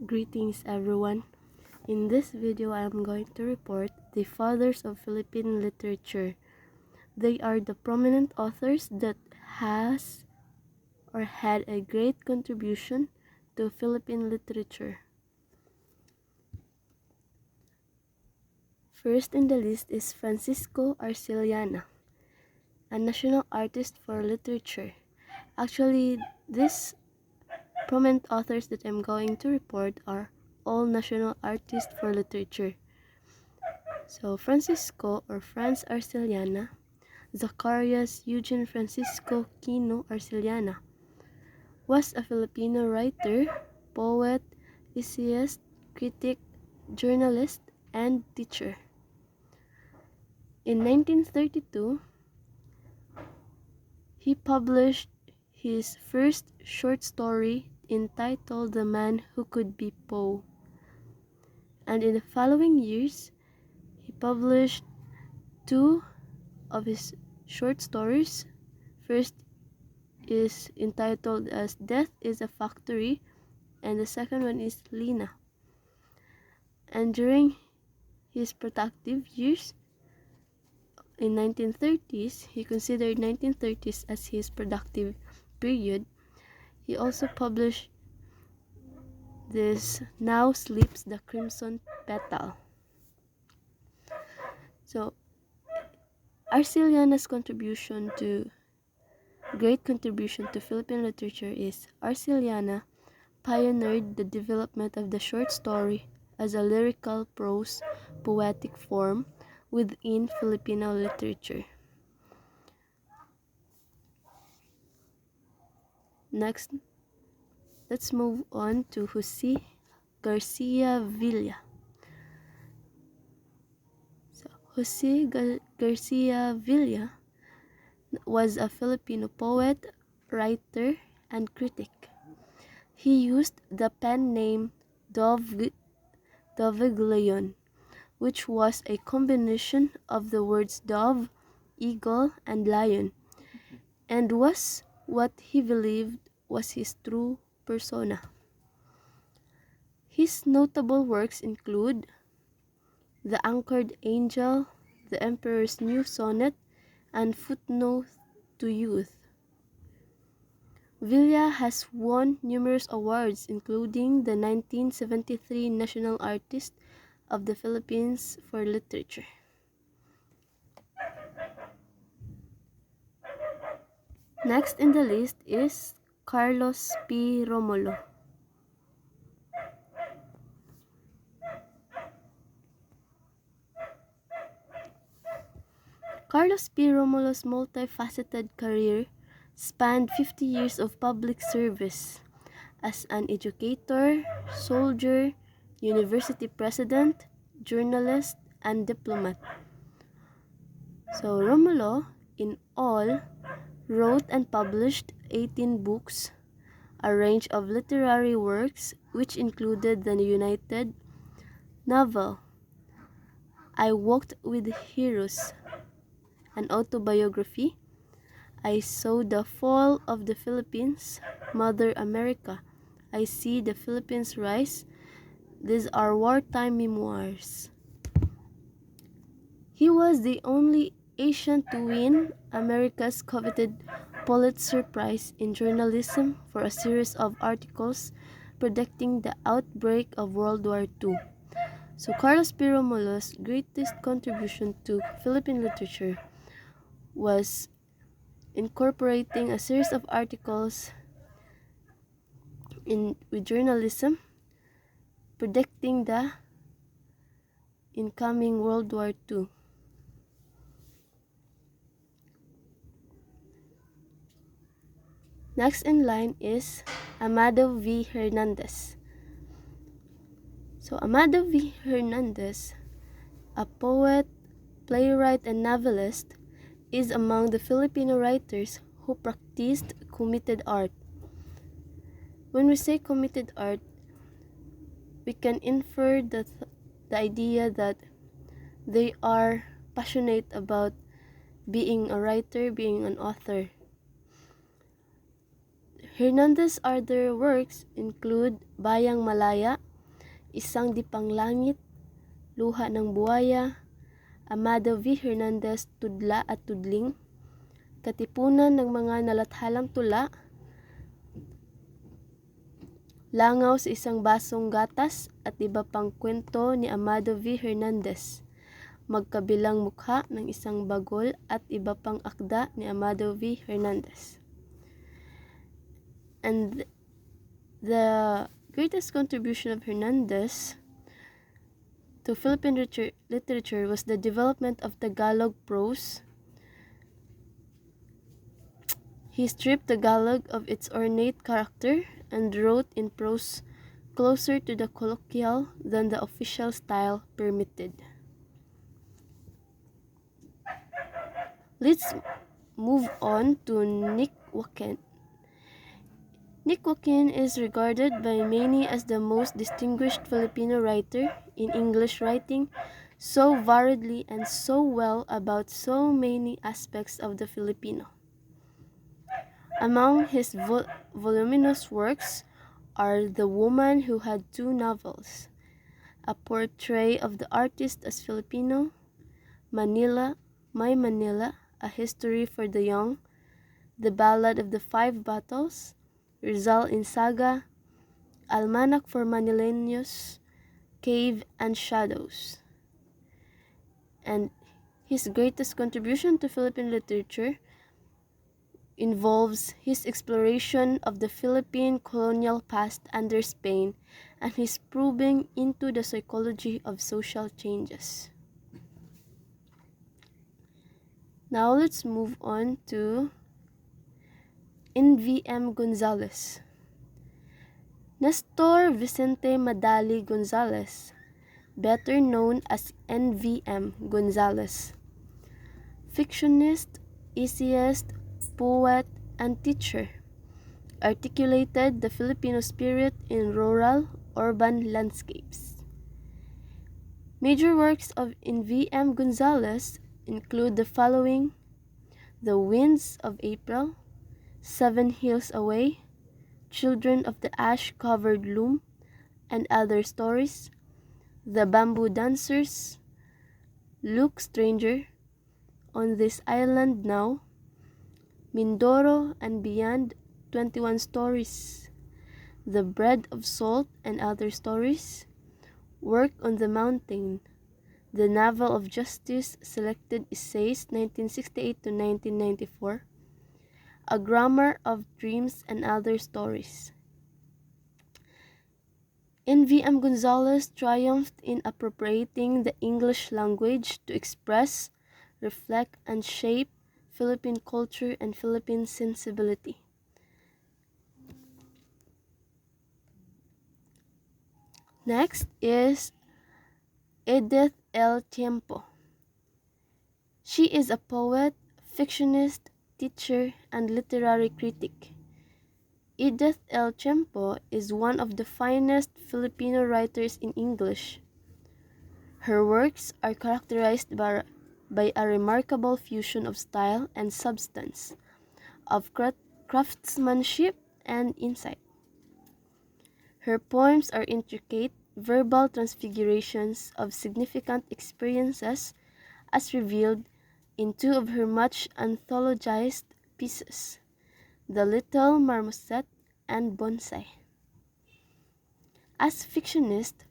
Greetings everyone. In this video, I am going to report the fathers of Philippine literature. They are the prominent authors that has or had a great contribution to Philippine literature. First in the list is Francisco Arcillana, a national artist for literature. Actually, these prominent authors that I'm going to report are all national artists for literature. So Francisco or Franz Arcillana, Zacharias Eugene Francisco Quino Arcillana, was a Filipino writer, poet, essayist, critic, journalist, and teacher. In 1932, he published his first short story entitled The Man Who Could Be Poe. And in the following years, he published two of his short stories. First is entitled as Death is a Factory, and the second one is Lina. And during his productive years in 1930s, he considered 1930s as his productive period. He also published this Now Sleeps the Crimson Petal. So Arcillana's great contribution to Philippine literature is Arcillana pioneered the development of the short story as a lyrical prose poetic form within Filipino literature. Next, let's move on to Jose Garcia Villa. Jose Garcia Villa was a Filipino poet, writer, and critic. He used the pen name Doviglion, which was a combination of the words dove, eagle, and lion, and was what he believed was his true persona. His notable works include The Anchored Angel, The Emperor's New Sonnet, and Footnote to Youth. Villa has won numerous awards, including the 1973 National Artist of the Philippines for Literature. Next in the list is Carlos P. Romulo. Carlos P. Romulo's multifaceted career spanned 50 years of public service as an educator, soldier, university president, journalist, and diplomat. So Romulo, in all, wrote and published 18 books, a range of literary works which included the United novel I Walked with Heroes, an autobiography, I Saw the Fall of the Philippines, Mother America, I See the Philippines Rise. These are wartime memoirs. He was the only Asian to win America's coveted Pulitzer Prize in journalism for a series of articles predicting the outbreak of World War II. So Carlos P. Romulo's greatest contribution to Philippine literature was incorporating a series of articles with journalism predicting the incoming World War II. Next in line is Amado V. Hernandez. So Amado V. Hernandez, a poet, playwright, and novelist, is among the Filipino writers who practiced committed art. When we say committed art, we can infer the idea that they are passionate about being a writer, being an author. Hernandez's other works include Bayang Malaya, Isang Dipanglangit, Luha ng Buwaya, Amado V. Hernandez, Tudla at Tudling, Katipunan ng mga nalathalang tula, Langaw sa isang basong gatas at iba pang kwento ni Amado V. Hernandez, Magkabilang mukha ng isang bagol at iba pang akda ni Amado V. Hernandez. And the greatest contribution of Hernandez to Philippine literature was the development of Tagalog prose. He stripped Tagalog of its ornate character and wrote in prose closer to the colloquial than the official style permitted. Let's move on to Nick Waken. Nick Waken is regarded by many as the most distinguished Filipino writer in English writing, so variedly and so well about so many aspects of the Filipino. Among his voluminous works are The Woman Who Had Two Novels, A Portrait of the Artist as Filipino, Manila, My Manila, A History for the Young, The Ballad of the Five Battles, Rizal in Saga, Almanac for Manileños, Cave and Shadows. And his greatest contribution to Philippine literature involves his exploration of the Philippine colonial past under Spain and his probing into the psychology of social changes. Now let's move on to N.V.M. Gonzalez. Nestor Vicente Madali Gonzalez, better known as N.V.M. Gonzalez, fictionist, essayist, poet, and teacher, articulated the Filipino spirit in rural, urban landscapes. Major works of N.V.M. Gonzalez include the following: The Winds of April, 7 Hills Away, Children of the Ash-Covered Loom, and Other Stories, The Bamboo Dancers, Look Stranger, On This Island Now, Mindoro and Beyond, 21 Stories, The Bread of Salt and Other Stories, Work on the Mountain, The Novel of Justice, Selected Essays, 1968 to 1994, A Grammar of Dreams and Other Stories. N.V.M. Gonzalez triumphed in appropriating the English language to express, reflect, and shape Philippine culture and Philippine sensibility. Next is Edith L. Tiempo. She is a poet, fictionist, teacher, and literary critic. Edith L. Tiempo is one of the finest Filipino writers in English. Her works are characterized by a remarkable fusion of style and substance, of craftsmanship and insight. Her poems are intricate, verbal transfigurations of significant experiences as revealed in two of her much anthologized pieces, The Little Marmoset and Bonsai. As fictionist,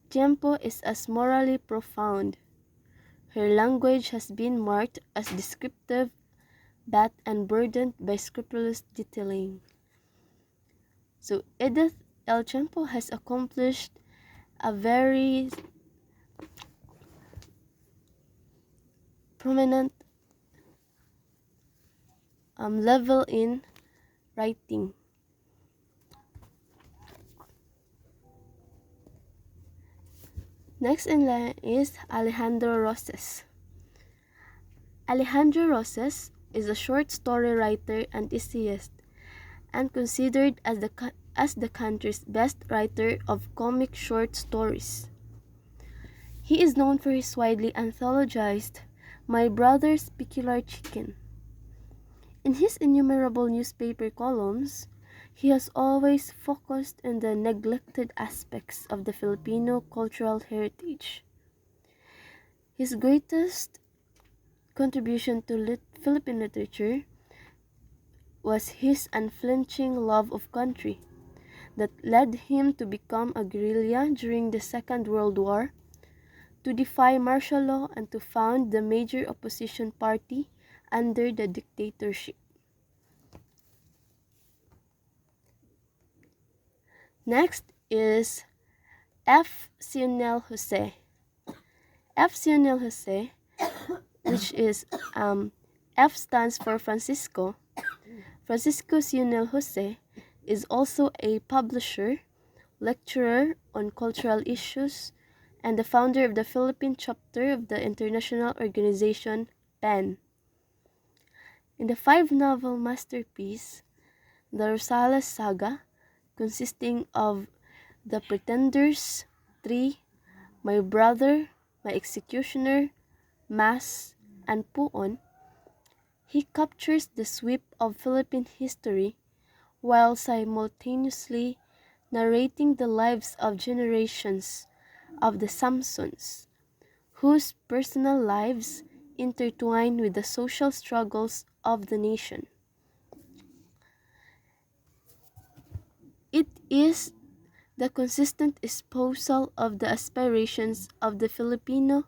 Tiempo is as morally profound. Her language has been marked as descriptive, but unburdened by scrupulous detailing. So Edith L. Tiempo has accomplished a very prominent level in writing. Next in line is Alejandro Roses. Alejandro Roses is a short story writer and essayist, and considered as the country's best writer of comic short stories. He is known for his widely anthologized My Brother's Peculiar Chicken. In his innumerable newspaper columns, He has always focused on the neglected aspects of the Filipino cultural heritage. His greatest contribution to Philippine literature was his unflinching love of country that led him to become a guerrilla during the Second World War, to defy martial law, and to found the major opposition party under the dictatorship. Next is F. Sionel Jose. F. Sionel Jose, which is F stands for Francisco. Francisco Sionel Jose is also a publisher, lecturer on cultural issues, and the founder of the Philippine chapter of the international organization PEN. In the five-novel masterpiece, the Rosales Saga, consisting of The Pretenders, 3, My Brother, My Executioner, Mass, and Puon, he captures the sweep of Philippine history while simultaneously narrating the lives of generations of the Samsons, whose personal lives intertwine with the social struggles of the nation. It is the consistent espousal of the aspirations of the Filipino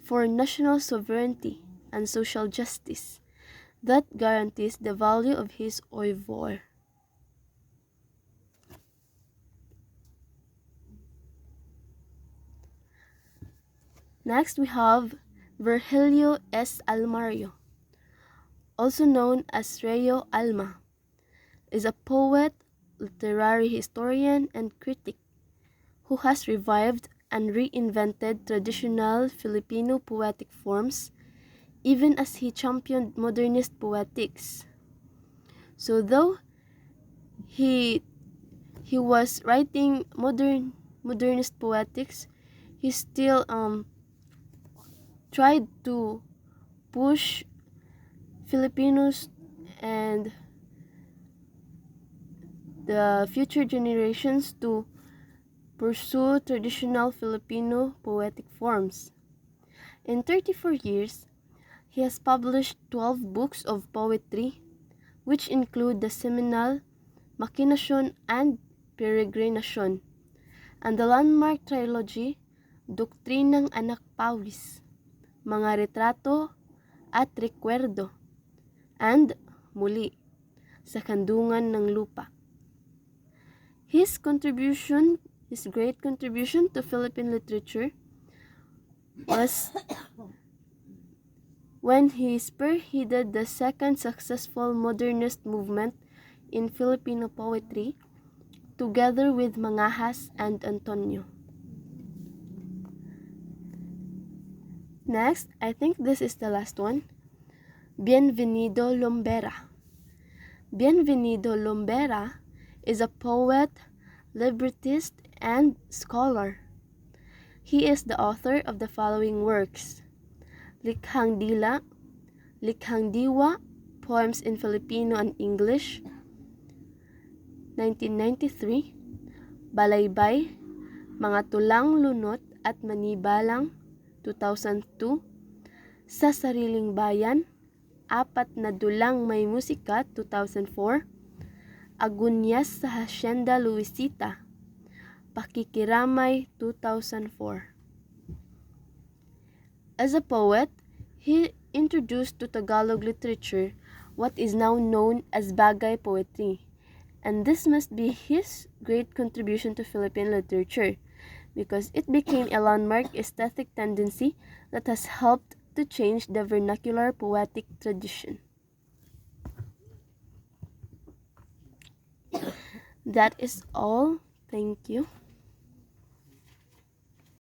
for national sovereignty and social justice that guarantees the value of his oeuvre. Next, we have Virgilio S. Almario, also known as Rayo Alma, is a poet, literary historian, and critic who has revived and reinvented traditional Filipino poetic forms, even as he championed modernist poetics. So though he was writing modernist poetics, he still tried to push Filipinos and the future generations to pursue traditional Filipino poetic forms. In 34 years, he has published 12 books of poetry, which include the seminal Maquinasyon and Peregrinasyon, and the landmark trilogy Doktrinang Anak Pawis, Mga Retrato at Recuerdo, and Muli, Sa Kandungan ng Lupa. His great contribution to Philippine literature was when he spearheaded the second successful modernist movement in Filipino poetry, together with Mangahas and Antonio. Next, I think this is the last one, Bienvenido Lombera. Bienvenido Lombera is a poet, librettist, and scholar. He is the author of the following works: Likhang Diwa, Poems in Filipino and English, 1993, Balaybay, Mga Tulang Lunot at Manibalang, 2002, Sa Sariling Bayan, Apat na Dulang May Musika, 2004, Agunyas sa Hacienda Luisita, Pakikiramay, 2004. As a poet, he introduced to Tagalog literature what is now known as bagay poetry, and this must be his great contribution to Philippine literature, because it became a landmark aesthetic tendency that has helped to change the vernacular poetic tradition. That is all. Thank you.